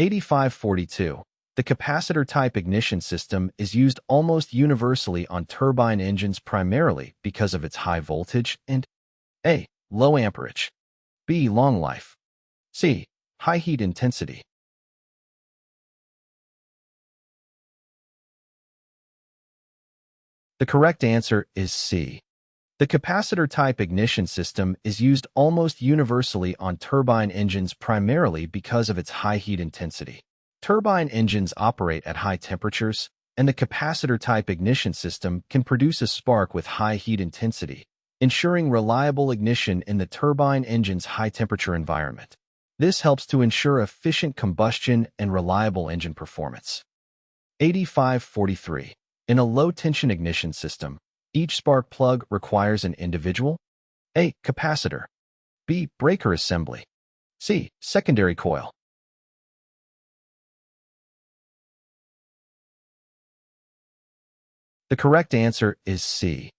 8542. The capacitor-type ignition system is used almost universally on turbine engines primarily because of its high voltage and A. Low amperage, B. Long life, C. High heat intensity. The correct answer is C. The capacitor-type ignition system is used almost universally on turbine engines primarily because of its high heat intensity. Turbine engines operate at high temperatures, and the capacitor-type ignition system can produce a spark with high heat intensity, ensuring reliable ignition in the turbine engine's high-temperature environment. This helps to ensure efficient combustion and reliable engine performance. 8543. In a low-tension ignition system, each spark plug requires an individual A. Capacitor, B. Breaker assembly, C. Secondary coil. The correct answer is C.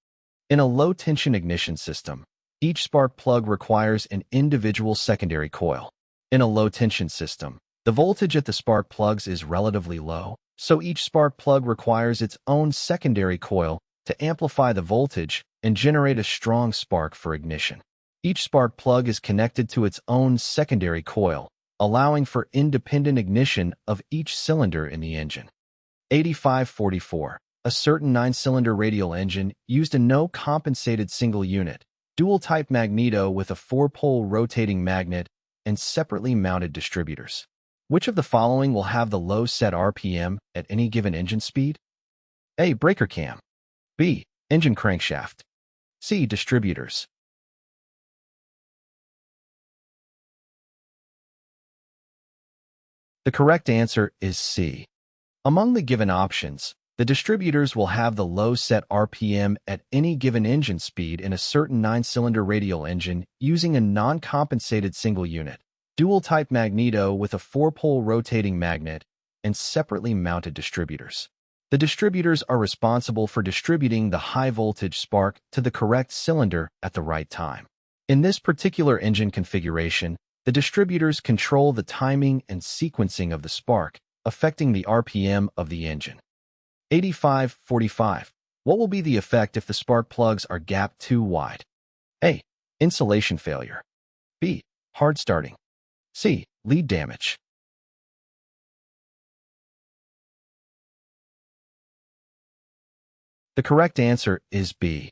In a low-tension ignition system, each spark plug requires an individual secondary coil. In a low-tension system, the voltage at the spark plugs is relatively low, so each spark plug requires its own secondary coil to amplify the voltage and generate a strong spark for ignition. Each spark plug is connected to its own secondary coil, allowing for independent ignition of each cylinder in the engine. 8544. A certain 9-cylinder radial engine used a no-compensated single unit, dual-type Magneto with a 4-pole rotating magnet and separately mounted distributors. Which of the following will have the low set RPM at any given engine speed? A. Breaker cam, B. Engine crankshaft, C. Distributors. The correct answer is C. Among the given options, the distributors will have the low set RPM at any given engine speed in a certain 9-cylinder radial engine using a non-compensated single unit, dual-type Magneto with a 4-pole rotating magnet, and separately mounted distributors. The distributors are responsible for distributing the high-voltage spark to the correct cylinder at the right time. In this particular engine configuration, the distributors control the timing and sequencing of the spark, affecting the RPM of the engine. 8545. What will be the effect if the spark plugs are gapped too wide? A. Insulation failure, B. Hard starting, C. Lead damage. The correct answer is B.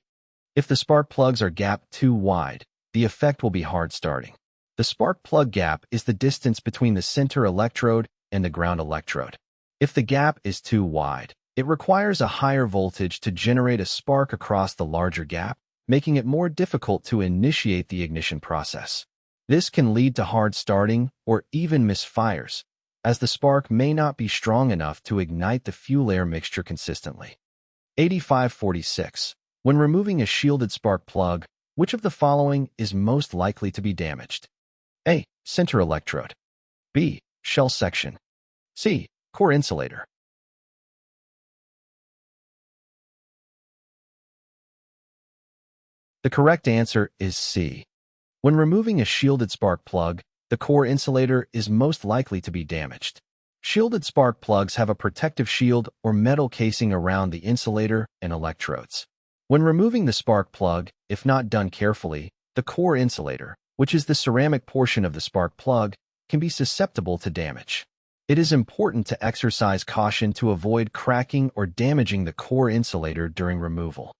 If the spark plugs are gapped too wide, the effect will be hard starting. The spark plug gap is the distance between the center electrode and the ground electrode. If the gap is too wide, it requires a higher voltage to generate a spark across the larger gap, making it more difficult to initiate the ignition process. This can lead to hard starting or even misfires, as the spark may not be strong enough to ignite the fuel air mixture consistently. 8546. When removing a shielded spark plug, which of the following is most likely to be damaged? A. Center electrode, B. Shell section, C. Core insulator. The correct answer is C. When removing a shielded spark plug, the core insulator is most likely to be damaged. Shielded spark plugs have a protective shield or metal casing around the insulator and electrodes. When removing the spark plug, if not done carefully, the core insulator, which is the ceramic portion of the spark plug, can be susceptible to damage. It is important to exercise caution to avoid cracking or damaging the core insulator during removal.